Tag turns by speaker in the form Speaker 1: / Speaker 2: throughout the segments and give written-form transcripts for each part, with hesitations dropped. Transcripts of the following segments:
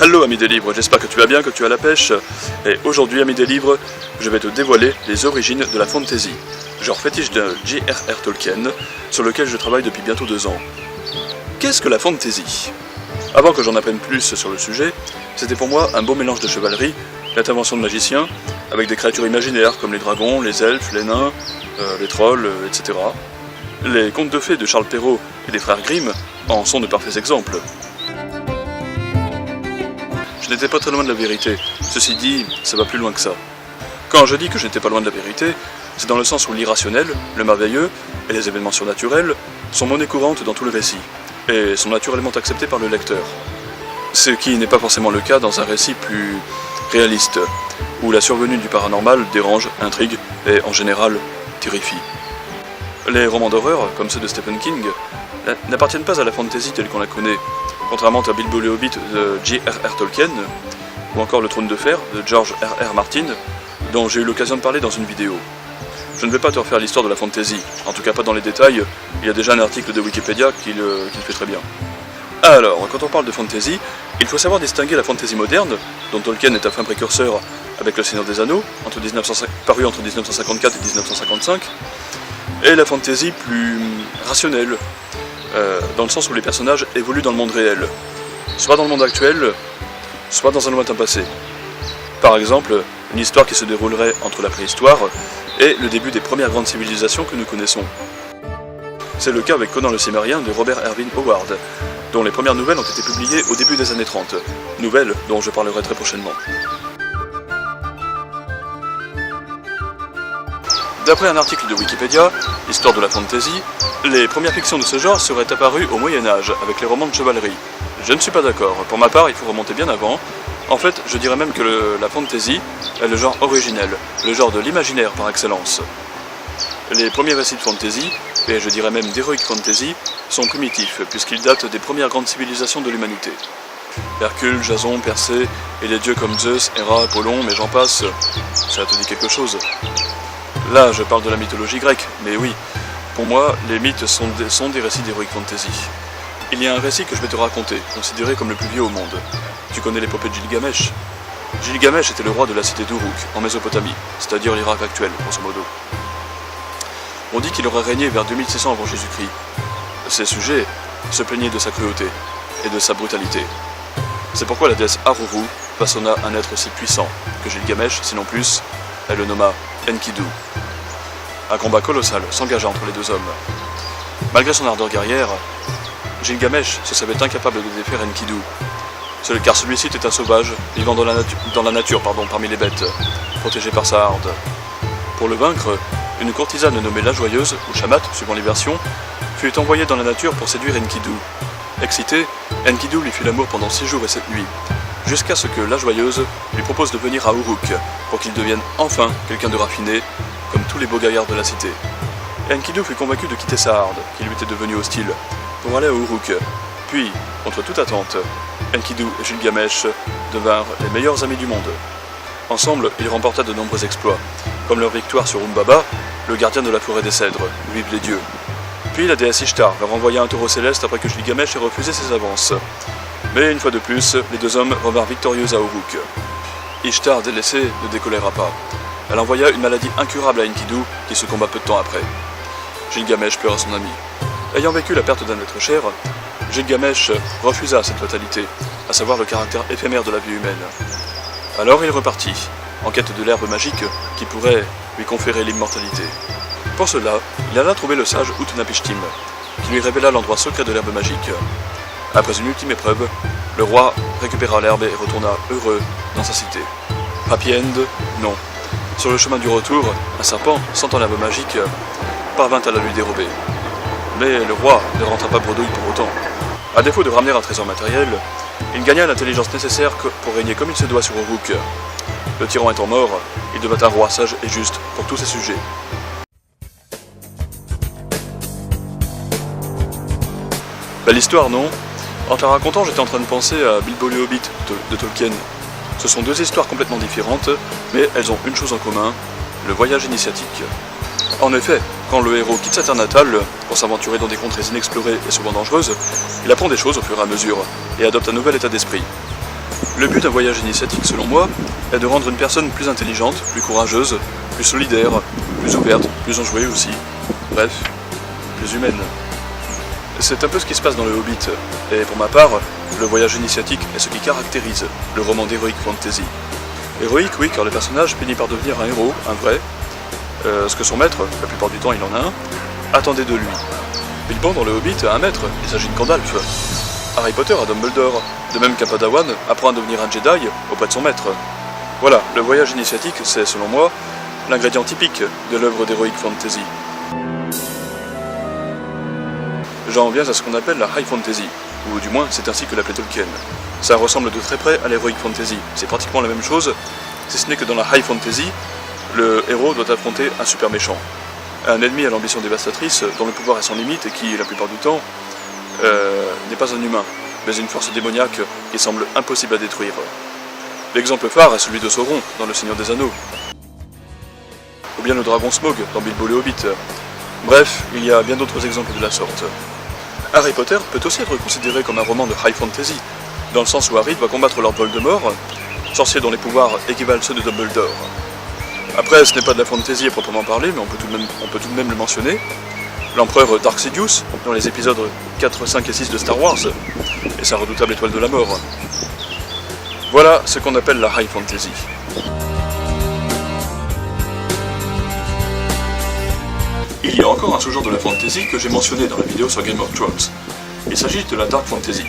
Speaker 1: Hello ami des livres, j'espère que tu vas bien, que tu as la pêche. Et aujourd'hui ami des livres, je vais te dévoiler les origines de la fantasy, genre fétiche de J.R.R. Tolkien, sur lequel je travaille depuis bientôt 2 ans. Qu'est-ce que la fantasy? Avant que j'en apprenne plus sur le sujet, c'était pour moi un beau mélange de chevalerie, d'intervention de magiciens, avec des créatures imaginaires comme les dragons, les elfes, les nains, les trolls, etc. Les contes de fées de Charles Perrault et des frères Grimm en sont de parfaits exemples. Je n'étais pas très loin de la vérité, ceci dit, ça va plus loin que ça. Quand je dis que je n'étais pas loin de la vérité, c'est dans le sens où l'irrationnel, le merveilleux et les événements surnaturels sont monnaie courante dans tout le récit, et sont naturellement acceptés par le lecteur. Ce qui n'est pas forcément le cas dans un récit plus réaliste, où la survenue du paranormal dérange, intrigue et, en général, terrifie. Les romans d'horreur, comme ceux de Stephen King, n'appartiennent pas à la fantasy telle qu'on la connaît, contrairement à Bilbo le Hobbit de J.R.R. Tolkien, ou encore Le Trône de Fer de George R.R. Martin, dont j'ai eu l'occasion de parler dans une vidéo. Je ne vais pas te refaire l'histoire de la fantasy, en tout cas pas dans les détails, il y a déjà un article de Wikipédia qui le fait très bien. Alors, quand on parle de fantasy, il faut savoir distinguer la fantasy moderne, dont Tolkien est un fin précurseur avec Le Seigneur des Anneaux, paru entre 1954 et 1955, et la fantasy plus rationnelle, dans le sens où les personnages évoluent dans le monde réel, soit dans le monde actuel, soit dans un lointain passé. Par exemple, une histoire qui se déroulerait entre la préhistoire et le début des premières grandes civilisations que nous connaissons. C'est le cas avec Conan le Cimmérien de Robert Irving Howard, dont les premières nouvelles ont été publiées au début des années 30, nouvelles dont je parlerai très prochainement. D'après un article de Wikipédia, Histoire de la fantasy, les premières fictions de ce genre seraient apparues au Moyen-Âge, avec les romans de chevalerie. Je ne suis pas d'accord, pour ma part il faut remonter bien avant. En fait, je dirais même que la fantasy est le genre originel, le genre de l'imaginaire par excellence. Les premiers récits de fantasy, et je dirais même d'heroic fantasy, sont primitifs, puisqu'ils datent des premières grandes civilisations de l'humanité. Hercule, Jason, Persée, et les dieux comme Zeus, Héra, Apollon, mais j'en passe, ça te dit quelque chose? Là, je parle de la mythologie grecque, mais oui, pour moi, les mythes sont des récits d'heroic fantasy. Il y a un récit que je vais te raconter, considéré comme le plus vieux au monde. Tu connais l'épopée de Gilgamesh? Gilgamesh était le roi de la cité d'Uruk, en Mésopotamie, c'est-à-dire l'Irak actuel, grosso modo. On dit qu'il aurait régné vers 2600 avant Jésus-Christ. Ses sujets se plaignaient de sa cruauté et de sa brutalité. C'est pourquoi la déesse Aruru façonna un être aussi puissant que Gilgamesh, sinon plus, elle le nomma Enkidu. Un combat colossal s'engagea entre les deux hommes. Malgré son ardeur guerrière, Gilgamesh se savait incapable de défaire Enkidu, car celui-ci était un sauvage, vivant dans la nature, parmi les bêtes, protégé par sa harde. Pour le vaincre, une courtisane nommée la Joyeuse, ou Shamat, suivant les versions, fut envoyée dans la nature pour séduire Enkidu. Excité, Enkidu lui fit l'amour pendant 6 jours et 7 nuits, jusqu'à ce que la Joyeuse lui propose de venir à Uruk, pour qu'il devienne enfin quelqu'un de raffiné, comme tous les beaux gaillards de la cité. Enkidu fut convaincu de quitter sa harde, qui lui était devenue hostile, pour aller à Uruk. Puis, contre toute attente, Enkidu et Gilgamesh devinrent les meilleurs amis du monde. Ensemble, ils remportèrent de nombreux exploits, comme leur victoire sur Umbaba, le gardien de la forêt des cèdres, où vivent les dieux. Puis la déesse Ishtar leur envoya un taureau céleste après que Gilgamesh ait refusé ses avances. Mais une fois de plus, les deux hommes revinrent victorieux à Uruk. Ishtar, délaissée, ne décolléra pas. Elle envoya une maladie incurable à Enkidu, qui succomba peu de temps après. Gilgamesh pleura son ami. Ayant vécu la perte d'un être cher, Gilgamesh refusa cette fatalité, à savoir le caractère éphémère de la vie humaine. Alors il repartit, en quête de l'herbe magique qui pourrait lui conférer l'immortalité. Pour cela, il alla trouver le sage Utnapishtim, qui lui révéla l'endroit secret de l'herbe magique. Après une ultime épreuve, le roi récupéra l'herbe et retourna heureux dans sa cité. Happy end? Non. Sur le chemin du retour, un serpent, sentant l'herbe magique, parvint à la lui dérober. Mais le roi ne rentra pas bredouille pour autant. À défaut de ramener un trésor matériel, il gagna l'intelligence nécessaire pour régner comme il se doit sur Uruk. Le tyran étant mort, il devint un roi sage et juste pour tous ses sujets. Belle histoire, non? En te la racontant, j'étais en train de penser à Bilbo le Hobbit de Tolkien. Ce sont deux histoires complètement différentes, mais elles ont une chose en commun, le voyage initiatique. En effet, quand le héros quitte sa terre natale pour s'aventurer dans des contrées inexplorées et souvent dangereuses, il apprend des choses au fur et à mesure et adopte un nouvel état d'esprit. Le but d'un voyage initiatique, selon moi, est de rendre une personne plus intelligente, plus courageuse, plus solidaire, plus ouverte, plus enjouée aussi. Bref, plus humaine. C'est un peu ce qui se passe dans le Hobbit, et pour ma part, le voyage initiatique est ce qui caractérise le roman d'Heroic Fantasy. Héroïque, oui, car le personnage finit par devenir un héros, un vrai, ce que son maître, la plupart du temps il en a un, attendait de lui. Bilbo dans le Hobbit a un maître, il s'agit de Gandalf. Harry Potter a Dumbledore, de même qu'un Padawan apprend à devenir un Jedi auprès de son maître. Voilà, le voyage initiatique, c'est, selon moi, l'ingrédient typique de l'œuvre d'Heroic Fantasy. J'en viens à ce qu'on appelle la High Fantasy, ou du moins c'est ainsi que l'appelait Tolkien. Ça ressemble de très près à l'Heroic Fantasy, c'est pratiquement la même chose, si ce n'est que dans la High Fantasy, le héros doit affronter un super méchant. Un ennemi à l'ambition dévastatrice, dont le pouvoir est sans limite et qui, la plupart du temps, n'est pas un humain, mais une force démoniaque qui semble impossible à détruire. L'exemple phare est celui de Sauron dans Le Seigneur des Anneaux, ou bien le dragon Smaug dans Bilbo le Hobbit. Bref, il y a bien d'autres exemples de la sorte. Harry Potter peut aussi être considéré comme un roman de High Fantasy, dans le sens où Harry doit combattre Lord Voldemort, sorcier dont les pouvoirs équivalent ceux de Dumbledore. Après, ce n'est pas de la fantasy à proprement parler, mais on peut tout de même le mentionner. L'empereur Dark Sidious, dans les épisodes 4, 5 et 6 de Star Wars, et sa redoutable étoile de la mort. Voilà ce qu'on appelle la High Fantasy. Il y a encore un sous-genre de la fantasy que j'ai mentionné dans la vidéo sur Game of Thrones. Il s'agit de la Dark Fantasy.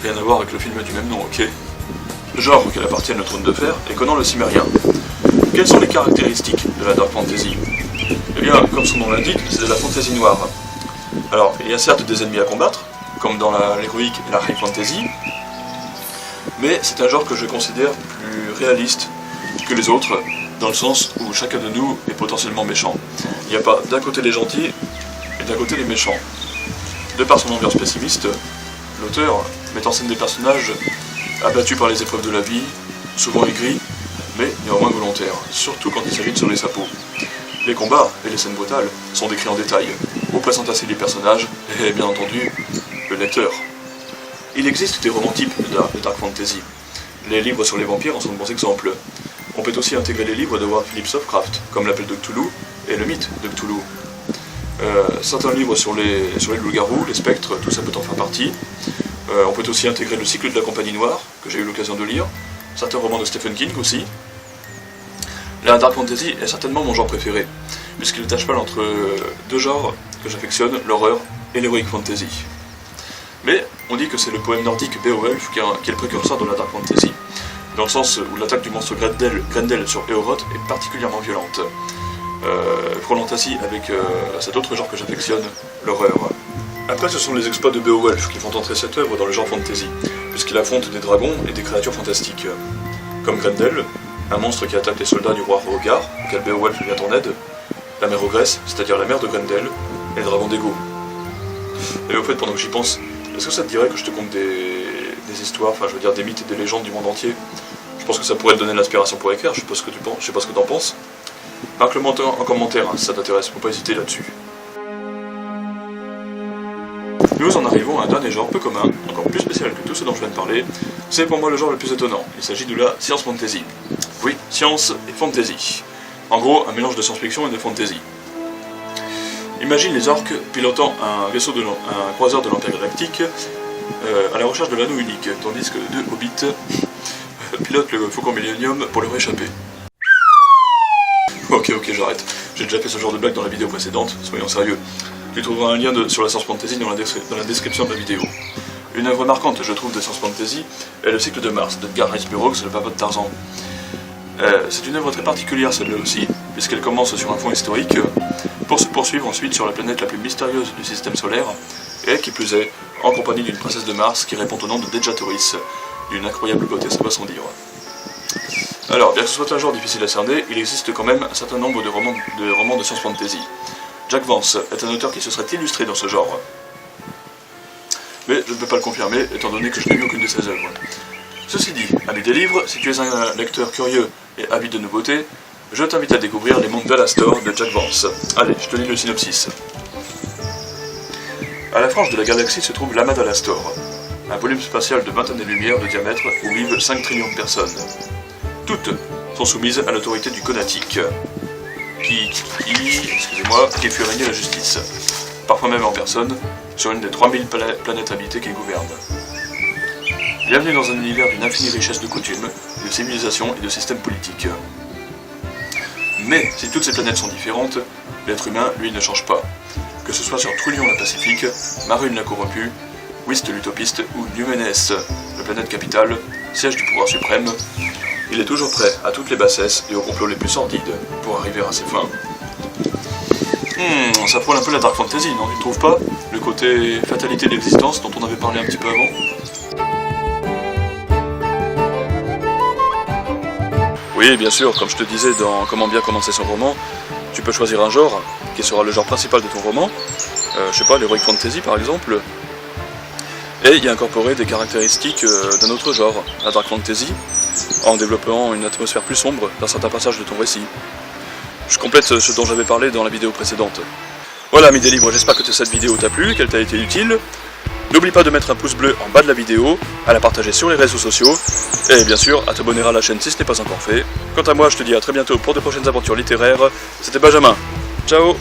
Speaker 1: Rien à voir avec le film du même nom, ok? Genre auquel appartient le Trône de Fer et Conan le Cimérien. Quelles sont les caractéristiques de la Dark Fantasy? Eh bien, comme son nom l'indique, c'est de la fantasy noire. Alors, il y a certes des ennemis à combattre, comme dans l'héroïque et la High Fantasy, mais c'est un genre que je considère plus réaliste que les autres, dans le sens où chacun de nous est potentiellement méchant. Il n'y a pas d'un côté les gentils et d'un côté les méchants. De par son ambiance pessimiste, l'auteur met en scène des personnages abattus par les épreuves de la vie, souvent aigris, mais néanmoins volontaires, surtout quand il s'agit de sauver sa peau. Les combats et les scènes brutales sont décrits en détail, on présente ainsi les personnages et, bien entendu, le lecteur. Il existe des romans types de Dark Fantasy. Les livres sur les vampires en sont de bons exemples. On peut aussi intégrer les livres de Howard Phillips Lovecraft, comme l'Appel de Cthulhu et le mythe de Cthulhu. Certains livres sur les loups-garous, les spectres, tout ça peut en faire partie. On peut aussi intégrer le cycle de la Compagnie Noire, que j'ai eu l'occasion de lire. Certains romans de Stephen King aussi. La Dark Fantasy est certainement mon genre préféré, puisqu'il est à cheval entre deux genres que j'affectionne, l'horreur et l'heroic fantasy. Mais on dit que c'est le poème nordique Beowulf qui est le précurseur de la Dark Fantasy, dans le sens où l'attaque du monstre Grendel sur Éoroth est particulièrement violente, frôlant ainsi avec cet autre genre que j'affectionne, l'horreur. Après, ce sont les exploits de Beowulf qui font entrer cette œuvre dans le genre fantasy, puisqu'il affronte des dragons et des créatures fantastiques, comme Grendel, un monstre qui attaque les soldats du roi Hrothgar, auquel Beowulf vient en aide, la mère ogresse, c'est-à-dire la mère de Grendel, et le dragon d'Ego. Et au fait, pendant que j'y pense, est-ce que ça te dirait que je te conte des histoires, enfin je veux dire des mythes et des légendes du monde entier? Je pense que ça pourrait te donner de l'inspiration pour écrire, je sais pas ce que tu penses, je sais pas ce que t'en penses. Marque-le en commentaire hein, si ça t'intéresse, faut pas hésiter là-dessus. Nous en arrivons à un dernier genre peu commun, encore plus spécial que tout ce dont je viens de parler. C'est pour moi le genre le plus étonnant, il s'agit de la science fantasy. Oui, science et fantasy. En gros, un mélange de science-fiction et de fantasy. Imagine les orques pilotant un croiseur de l'Empire Galactique à la recherche de l'anneau unique, tandis que deux hobbits pilotent le Faucon Millennium pour leur échapper. Ok, j'arrête. J'ai déjà fait ce genre de blague dans la vidéo précédente, soyons sérieux. Tu trouveras un lien sur la science fantasy dans la description de la vidéo. Une œuvre marquante, je trouve, de science fantasy est le cycle de Mars, d'Edgar Rice Burroughs, le papa de Tarzan. C'est une œuvre très particulière celle-là aussi, puisqu'elle commence sur un fond historique, pour se poursuivre ensuite sur la planète la plus mystérieuse du système solaire, et qui plus est, en compagnie d'une princesse de Mars qui répond au nom de Dejatoris, d'une incroyable beauté, ça va sans dire. Alors, bien que ce soit un genre difficile à cerner, il existe quand même un certain nombre de romans de science fantasy. Jack Vance est un auteur qui se serait illustré dans ce genre. Mais je ne peux pas le confirmer, étant donné que je n'ai lu aucune de ses œuvres. Ceci dit, ami des livres, si tu es un lecteur curieux et avide de nouveautés, je t'invite à découvrir Les Mondes d'Alastor de Jack Vance. Allez, je te lis le synopsis. À la frange de la galaxie se trouve l'amas d'Alastor. un volume spatial de 20 années-lumière de diamètre où vivent 5 trillions de personnes. Toutes sont soumises à l'autorité du Conatic, qui fait régner la justice, parfois même en personne, sur une des 3000 planètes habitées qu'il gouverne. Bienvenue dans un univers d'une infinie richesse de coutumes, de civilisations et de systèmes politiques. Mais si toutes ces planètes sont différentes, l'être humain, lui, ne change pas. Que ce soit sur Trullion la Pacifique, Marune la Corrompue, Whist l'Utopiste ou Numenes, la planète capitale, siège du pouvoir suprême, il est toujours prêt à toutes les bassesses et aux complots les plus sordides pour arriver à ses fins. Ça frôle un peu la Dark Fantasy, non, tu ne trouves pas? Le côté fatalité de l'existence dont on avait parlé un petit peu avant. Oui, bien sûr, comme je te disais dans Comment bien commencer son roman, tu peux choisir un genre, qui sera le genre principal de ton roman, je sais pas, l'Heroic Fantasy par exemple, et y incorporer des caractéristiques d'un autre genre, la Dark Fantasy, en développant une atmosphère plus sombre dans certains passages de ton récit. Je complète ce dont j'avais parlé dans la vidéo précédente. Voilà mes délibres, j'espère que cette vidéo t'a plu, qu'elle t'a été utile. N'oublie pas de mettre un pouce bleu en bas de la vidéo, à la partager sur les réseaux sociaux, et bien sûr à t'abonner à la chaîne si ce n'est pas encore fait. Quant à moi, je te dis à très bientôt pour de prochaines aventures littéraires. C'était Benjamin. Ciao!